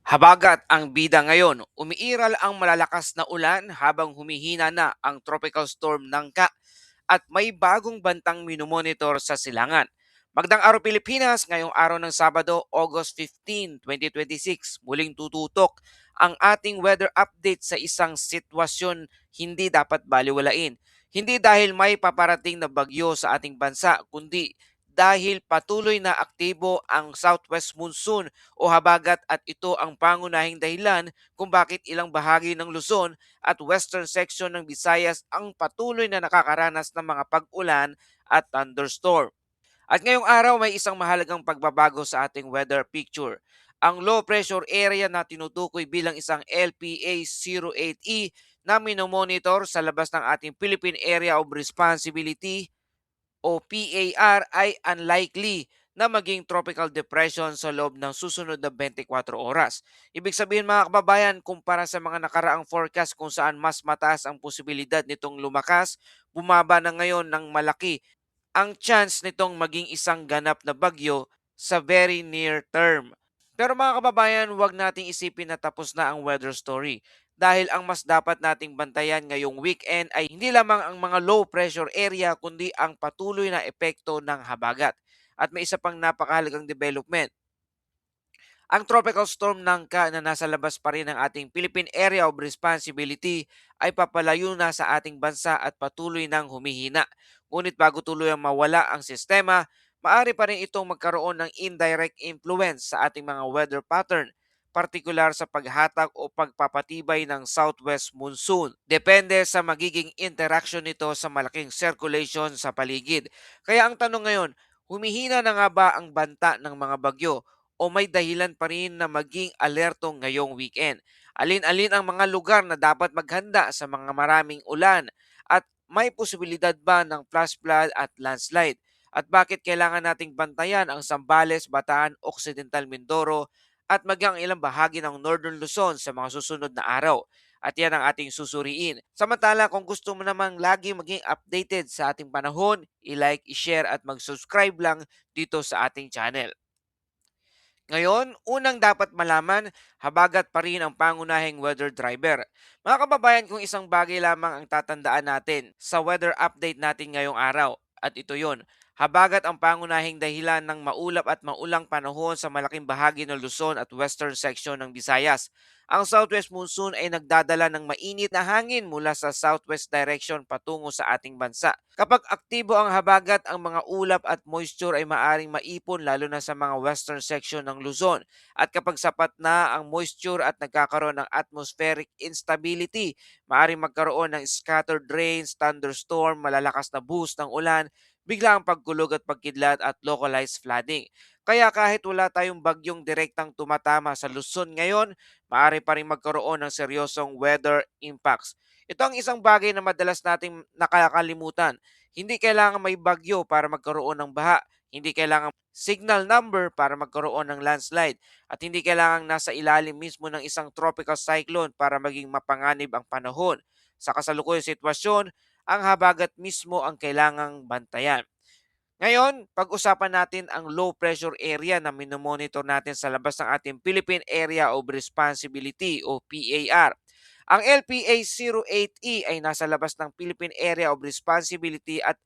Habagat ang bida ngayon, umiiral ang malalakas na ulan habang humihina na ang tropical storm Nangka at may bagong bantang minomonitor sa silangan. Magdang araw Pilipinas, ngayong araw ng Sabado, August 15, 2026, muling tututok ang ating weather update sa isang sitwasyon hindi dapat baliwalain. Hindi dahil may paparating na bagyo sa ating bansa, kundi dahil patuloy na aktibo ang southwest monsoon o habagat at ito ang pangunahing dahilan kung bakit ilang bahagi ng Luzon at western section ng Visayas ang patuloy na nakakaranas ng mga pag-ulan at thunderstorm. At ngayong araw may isang mahalagang pagbabago sa ating weather picture. Ang low pressure area na tinutukoy bilang isang LPA08E na minomonitor sa labas ng ating Philippine Area of Responsibility o PAR ay unlikely na maging tropical depression sa loob ng susunod na 24 oras. Ibig sabihin mga kababayan, kumpara sa mga nakaraang forecast kung saan mas mataas ang posibilidad nitong lumakas, bumaba na ngayon ng malaki ang chance nitong maging isang ganap na bagyo sa very near term. Pero mga kababayan, huwag nating isipin na tapos na ang weather story. Dahil ang mas dapat nating bantayan ngayong weekend ay hindi lamang ang mga low pressure area kundi ang patuloy na epekto ng habagat. At may isa pang napakahalagang development. Ang tropical storm Nangka na nasa labas pa rin ng ating Philippine Area of Responsibility ay papalayo na sa ating bansa at patuloy nang humihina. Ngunit bago tuluyang mawala ang sistema, maaari pa rin itong magkaroon ng indirect influence sa ating mga weather pattern, partikular sa paghatak o pagpapatibay ng southwest monsoon. Depende sa magiging interaction nito sa malaking circulation sa paligid. Kaya ang tanong ngayon, humihina na nga ba ang banta ng mga bagyo o may dahilan pa rin na maging alerto ngayong weekend? Alin-alin ang mga lugar na dapat maghanda sa mga maraming ulan at may posibilidad ba ng flash flood at landslide? At bakit kailangan nating bantayan ang Zambales, Bataan, Occidental Mindoro at maging ang ilang bahagi ng Northern Luzon sa mga susunod na araw? At yan ang ating susuriin. Samantala, kung gusto mo namang lagi maging updated sa ating panahon, i-like, i-share at mag-subscribe lang dito sa ating channel. Ngayon, unang dapat malaman, habagat pa rin ang pangunahing weather driver. Mga kababayan, kung isang bagay lamang ang tatandaan natin sa weather update natin ngayong araw, at ito yon, habagat ang pangunahing dahilan ng maulap at maulang panahon sa malaking bahagi ng Luzon at western section ng Visayas. Ang southwest monsoon ay nagdadala ng mainit na hangin mula sa southwest direction patungo sa ating bansa. Kapag aktibo ang habagat, ang mga ulap at moisture ay maaring maipon lalo na sa mga western section ng Luzon. At kapag sapat na ang moisture at nagkakaroon ng atmospheric instability, maaring magkaroon ng scattered rains, thunderstorm, malalakas na boost ng ulan, biglang pagkulog at pagkidlat at localized flooding. Kaya kahit wala tayong bagyong direktang tumatama sa Luzon ngayon, maaari pa rin magkaroon ng seryosong weather impacts. Ito ang isang bagay na madalas nating nakakalimutan. Hindi kailangan may bagyo para magkaroon ng baha. Hindi kailangan signal number para magkaroon ng landslide. At hindi kailangan nasa ilalim mismo ng isang tropical cyclone para maging mapanganib ang panahon. Sa kasalukuyang sitwasyon, ang habagat mismo ang kailangang bantayan. Ngayon, pag-usapan natin ang low pressure area na minomonitor natin sa labas ng ating Philippine Area of Responsibility o PAR. Ang LPA08E ay nasa labas ng Philippine Area of Responsibility at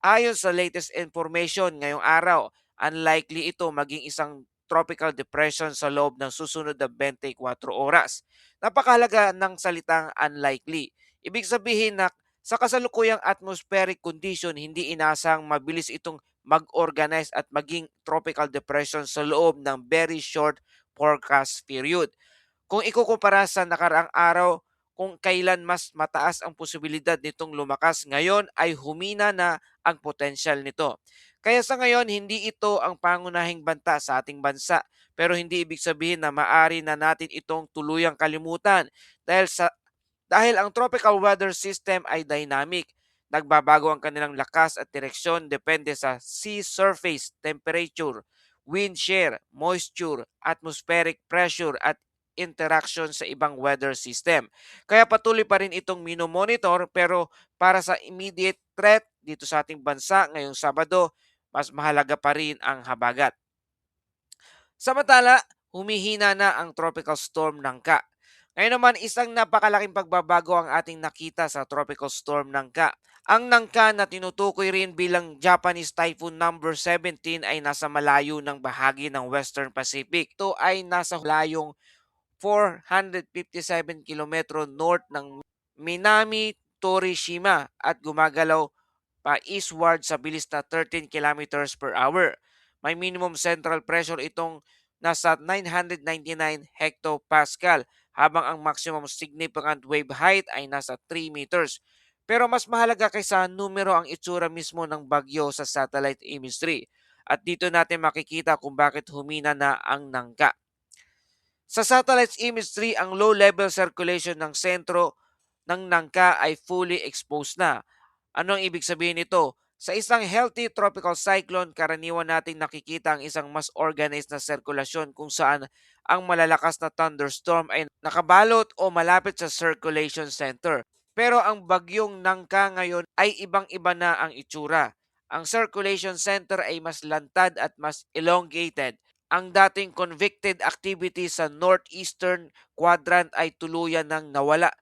ayon sa latest information ngayong araw, unlikely ito maging isang tropical depression sa loob ng susunod na 24 oras. Napakahalaga ng salitang unlikely. Ibig sabihin na sa kasalukuyang atmospheric condition, hindi inasang mabilis itong mag-organize at maging tropical depression sa loob ng very short forecast period. Kung ikukumpara sa nakaraang araw, kung kailan mas mataas ang posibilidad nitong lumakas, ngayon ay humina na ang potensyal nito. Kaya sa ngayon, hindi ito ang pangunahing banta sa ating bansa. Pero hindi ibig sabihin na maari na natin itong tuluyang kalimutan dahil ang tropical weather system ay dynamic. Nagbabago ang kanilang lakas at direksyon depende sa sea surface temperature, wind shear, moisture, atmospheric pressure at interaction sa ibang weather system. Kaya patuloy pa rin itong minomonitor, pero para sa immediate threat dito sa ating bansa ngayong Sabado, mas mahalaga pa rin ang habagat. Samantala, humihina na ang tropical storm Nangka. Ngayon naman, isang napakalaking pagbabago ang ating nakita sa tropical storm Nangka. Ang Nangka na tinutukoy rin bilang Japanese Typhoon number 17 ay nasa malayo ng bahagi ng Western Pacific. Ito ay nasa layong 457 kilometro north ng Minami Torishima at gumagalaw pa eastward sa bilis na 13 kilometers per hour. May minimum central pressure itong nasa 999 hectopascal habang ang maximum significant wave height ay nasa 3 meters. Pero mas mahalaga kaysa numero ang itsura mismo ng bagyo sa satellite imagery. At dito natin makikita kung bakit humina na ang Nangka. Sa satellite imagery, ang low-level circulation ng sentro ng Nangka ay fully exposed na. Ano ang ibig sabihin nito? Sa isang healthy tropical cyclone, karaniwan nating nakikita ang isang mas organized na sirkulasyon kung saan ang malalakas na thunderstorm ay nakabalot o malapit sa circulation center. Pero ang bagyong Nangka ngayon ay ibang-iba na ang itsura. Ang circulation center ay mas lantad at mas elongated. Ang dating convected activity sa northeastern quadrant ay tuluyan ng nawala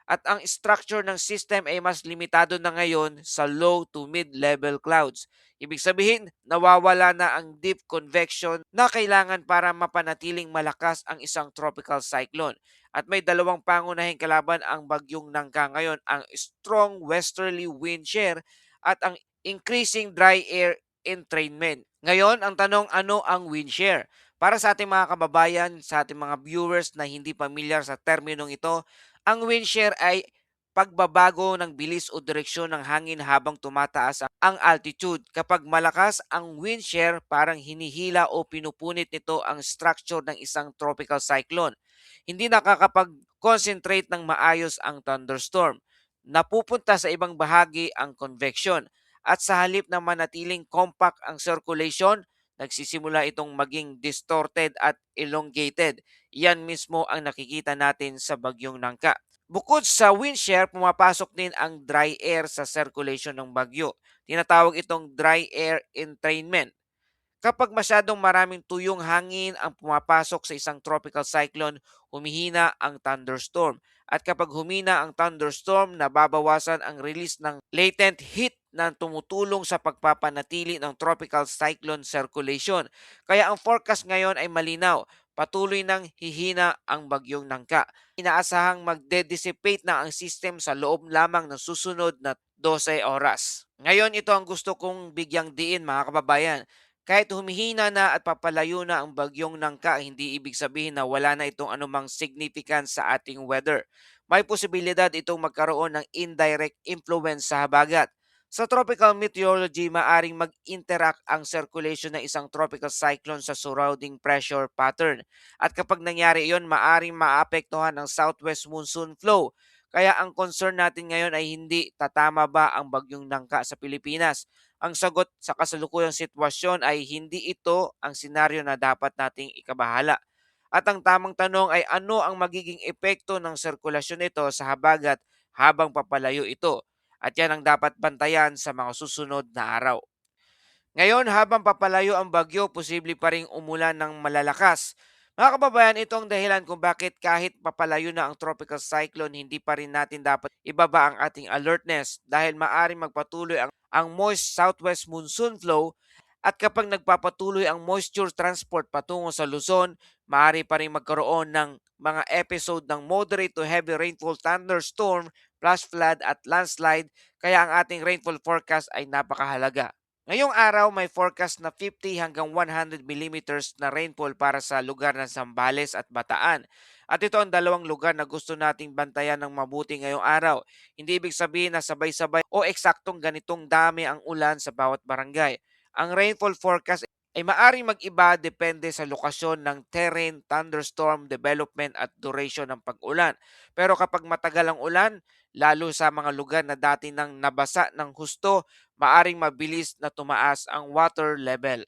at ang structure ng system ay mas limitado na ngayon sa low to mid-level clouds. Ibig sabihin, nawawala na ang deep convection na kailangan para mapanatiling malakas ang isang tropical cyclone. At may dalawang pangunahing kalaban ang bagyong Nangka ngayon, ang strong westerly wind shear at ang increasing dry air entrainment. Ngayon, ang tanong, ano ang wind shear? Para sa ating mga kababayan, sa ating mga viewers na hindi pamilyar sa terminong ito, ang wind shear ay pagbabago ng bilis o direksyon ng hangin habang tumataas ang altitude. Kapag malakas ang wind shear, parang hinihila o pinupunit nito ang structure ng isang tropical cyclone. Hindi nakakapag-concentrate ng maayos ang thunderstorm. Napupunta sa ibang bahagi ang convection. At sa halip na manatiling compact ang circulation, nagsisimula itong maging distorted at elongated. Yan mismo ang nakikita natin sa bagyong Nangka. Bukod sa wind shear, pumapasok din ang dry air sa circulation ng bagyo. Tinatawag itong dry air entrainment. Kapag masyadong maraming tuyong hangin ang pumapasok sa isang tropical cyclone, humihina ang thunderstorm. At kapag humina ang thunderstorm, nababawasan ang release ng latent heat na tumutulong sa pagpapanatili ng tropical cyclone circulation. Kaya ang forecast ngayon ay malinaw. Patuloy nang hihina ang bagyong Nangka. Inaasahang magde-dissipate na ang system sa loob lamang ng susunod na 12 oras. Ngayon, ito ang gusto kong bigyang diin, mga kababayan. Kahit humihina na at papalayo na ang bagyong Nangka, hindi ibig sabihin na wala na itong anumang significance sa ating weather. May posibilidad itong magkaroon ng indirect influence sa habagat. Sa tropical meteorology, maaring mag-interact ang circulation ng isang tropical cyclone sa surrounding pressure pattern. At kapag nangyari iyon, maaring maapektuhan ng southwest monsoon flow. Kaya ang concern natin ngayon ay hindi tatama ba ang bagyong Nangka sa Pilipinas. Ang sagot sa kasalukuyang sitwasyon ay hindi ito ang senaryo na dapat nating ikabahala. At ang tamang tanong ay ano ang magiging epekto ng sirkulasyon nito sa habagat habang papalayo ito. At yan ang dapat bantayan sa mga susunod na araw. Ngayon, habang papalayo ang bagyo, posible pa ring umulan ng malalakas. Mga kababayan, ito ang dahilan kung bakit kahit papalayo na ang tropical cyclone, hindi pa rin natin dapat ibaba ang ating alertness dahil maaring magpatuloy ang moist southwest monsoon flow at kapag nagpapatuloy ang moisture transport patungo sa Luzon, maaari pa rin magkaroon ng mga episode ng moderate to heavy rainfall thunderstorm, flash flood at landslide kaya ang ating rainfall forecast ay napakahalaga. Ngayong araw may forecast na 50 hanggang 100 millimeters na rainfall para sa lugar ng Zambales at Bataan. At ito ang dalawang lugar na gusto nating bantayan ng mabuti ngayong araw. Hindi ibig sabihin na sabay-sabay o eksaktong ganitong dami ang ulan sa bawat barangay. Ang rainfall forecast ay maaring mag-iba depende sa lokasyon ng terrain, thunderstorm, development at duration ng pag-ulan. Pero kapag matagal ang ulan, lalo sa mga lugar na dati nang nabasa ng husto, maaring mabilis na tumaas ang water level.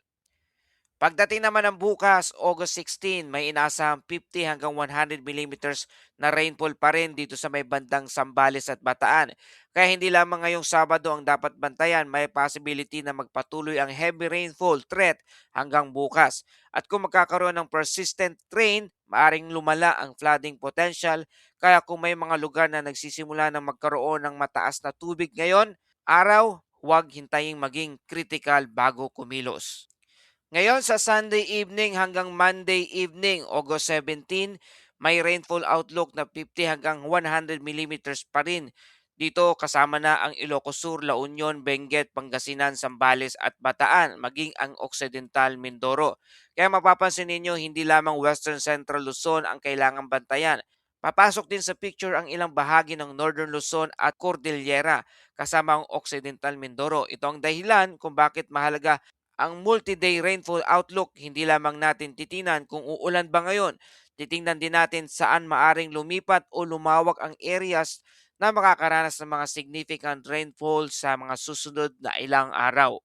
Pagdating naman ng bukas, August 16, may inaasahang 50 hanggang 100 millimeters na rainfall pa rin dito sa may bandang Sambales at Bataan. Kaya hindi lamang ngayong Sabado ang dapat bantayan, may possibility na magpatuloy ang heavy rainfall threat hanggang bukas. At kung magkakaroon ng persistent rain, maaring lumala ang flooding potential. Kaya kung may mga lugar na nagsisimula ng magkaroon ng mataas na tubig ngayon, araw, huwag hintayin maging critical bago kumilos. Ngayon sa Sunday evening hanggang Monday evening, August 17, may rainfall outlook na 50 hanggang 100 millimeters pa rin. Dito kasama na ang Ilocos Sur, La Union, Benguet, Pangasinan, Zambales at Bataan, maging ang Occidental Mindoro. Kaya mapapansin ninyo, hindi lamang Western Central Luzon ang kailangang bantayan. Papasok din sa picture ang ilang bahagi ng Northern Luzon at Cordillera kasama ang Occidental Mindoro. Ito ang dahilan kung bakit mahalaga ang multi-day rainfall outlook. Hindi lamang natin titinan kung uulan ba ngayon, titingnan din natin saan maaring lumipat o lumawak ang areas na makakaranas ng mga significant rainfall sa mga susunod na ilang araw.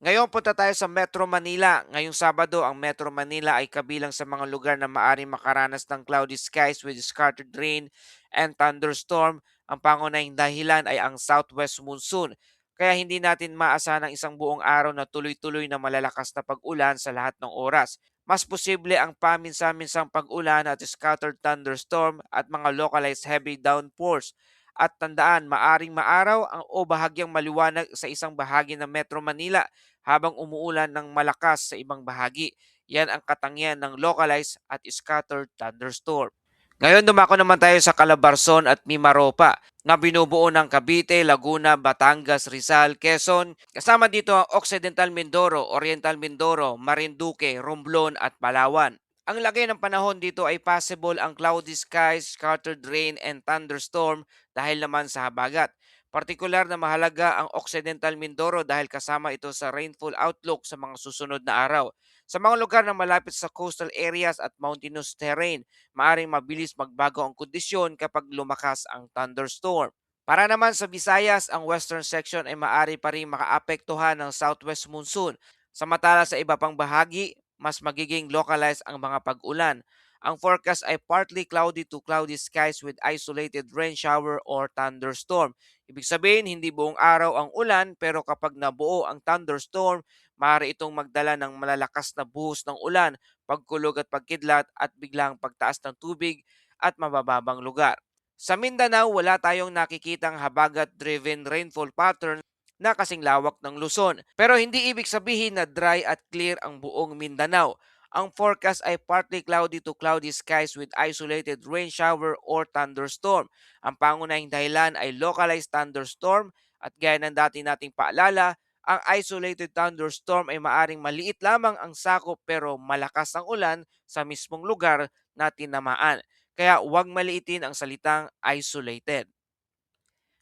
Ngayon punta tayo sa Metro Manila. Ngayong Sabado, ang Metro Manila ay kabilang sa mga lugar na maaaring makaranas ng cloudy skies with scattered rain and thunderstorm. Ang pangunahing dahilan ay ang southwest monsoon. Kaya hindi natin maasahan ng isang buong araw na tuloy-tuloy na malalakas na pag-ulan sa lahat ng oras. Mas posible ang paminsan-minsang pag-ulan at scattered thunderstorm at mga localized heavy downpours. At tandaan, maaring maaraw ang o bahagyang maliwanag sa isang bahagi ng Metro Manila habang umuulan ng malakas sa ibang bahagi. Yan ang katangian ng localized at scattered thunderstorm. Ngayon dumako naman tayo sa Calabarzon at Mimaropa na binubuo ng Cavite, Laguna, Batangas, Rizal, Quezon. Kasama dito ang Occidental Mindoro, Oriental Mindoro, Marinduque, Romblon at Palawan. Ang lagay ng panahon dito ay possible ang cloudy skies, scattered rain and thunderstorm dahil naman sa habagat. Partikular na mahalaga ang Occidental Mindoro dahil kasama ito sa rainfall outlook sa mga susunod na araw. Sa mga lugar na malapit sa coastal areas at mountainous terrain, maaring mabilis magbago ang kondisyon kapag lumakas ang thunderstorm. Para naman sa Visayas, ang western section ay maaari pa rin makaapektuhan ng southwest monsoon. Samantala sa iba pang bahagi, mas magiging localized ang mga pag-ulan. Ang forecast ay partly cloudy to cloudy skies with isolated rain shower or thunderstorm. Ibig sabihin, hindi buong araw ang ulan pero kapag nabuo ang thunderstorm, maaari itong magdala ng malalakas na buhos ng ulan, pagkulog at pagkidlat at biglang pagtaas ng tubig at mabababang lugar. Sa Mindanao, wala tayong nakikitang habagat-driven rainfall pattern na kasing lawak ng Luzon. Pero hindi ibig sabihin na dry at clear ang buong Mindanao. Ang forecast ay partly cloudy to cloudy skies with isolated rain shower or thunderstorm. Ang pangunahing dahilan ay localized thunderstorm at gaya ng dati nating paalala, ang isolated thunderstorm ay maaring maliit lamang ang sakop pero malakas ang ulan sa mismong lugar na tinamaan. Kaya huwag maliitin ang salitang isolated.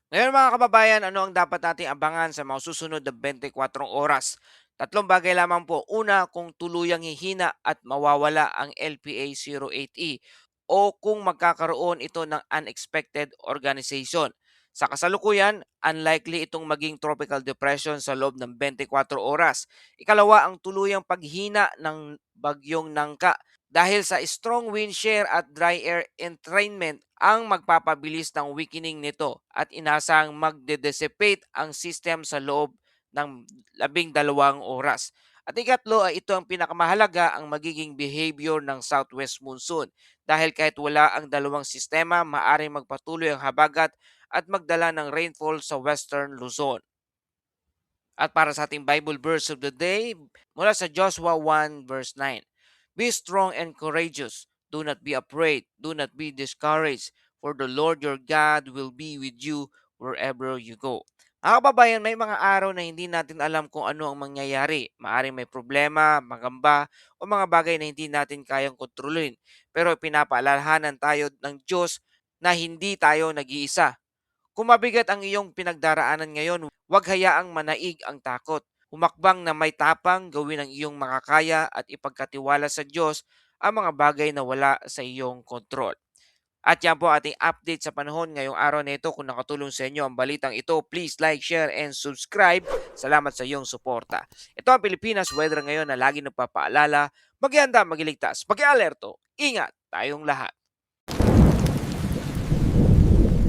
Ngayon mga kababayan, ano ang dapat nating abangan sa mga susunod na 24 oras? Tatlong bagay lamang po. Una, kung tuluyang hihina at mawawala ang LPA08E o kung magkakaroon ito ng unexpected organization. Sa kasalukuyan, unlikely itong maging tropical depression sa loob ng 24 oras. Ikalawa, ang tuluyang paghina ng bagyong Nangka dahil sa strong wind shear at dry air entrainment ang magpapabilis ng weakening nito at inasang magde-dissipate ang system sa loob ng 12 oras. At ikatlo ay ito ang pinakamahalaga, ang magiging behavior ng southwest monsoon. Dahil kahit wala ang dalawang sistema, maaaring magpatuloy ang habagat at magdala ng rainfall sa western Luzon. At para sa ating Bible verse of the day, mula sa Joshua 1 verse 9. Be strong and courageous. Do not be afraid. Do not be discouraged. For the Lord your God will be with you wherever you go. Mga kababayan, may mga araw na hindi natin alam kung ano ang mangyayari. Maaring may problema, magamba, o mga bagay na hindi natin kayang kontrolin. Pero pinapaalalahanan tayo ng Diyos na hindi tayo nag-iisa. Kung mabigat ang iyong pinagdaraanan ngayon, huwag hayaang manaig ang takot. Humakbang na may tapang, gawin ang iyong makakaya at ipagkatiwala sa Diyos ang mga bagay na wala sa iyong kontrol. At yan po ating update sa panahon ngayong araw na ito. Kung nakatulong sa inyo ang balitang ito, please like, share, and subscribe. Salamat sa iyong suporta. Ito ang Pilipinas Weather ngayon na lagi nagpapaalala, mag-ianda, mag-iligtas, mag-alerto, ingat tayong lahat.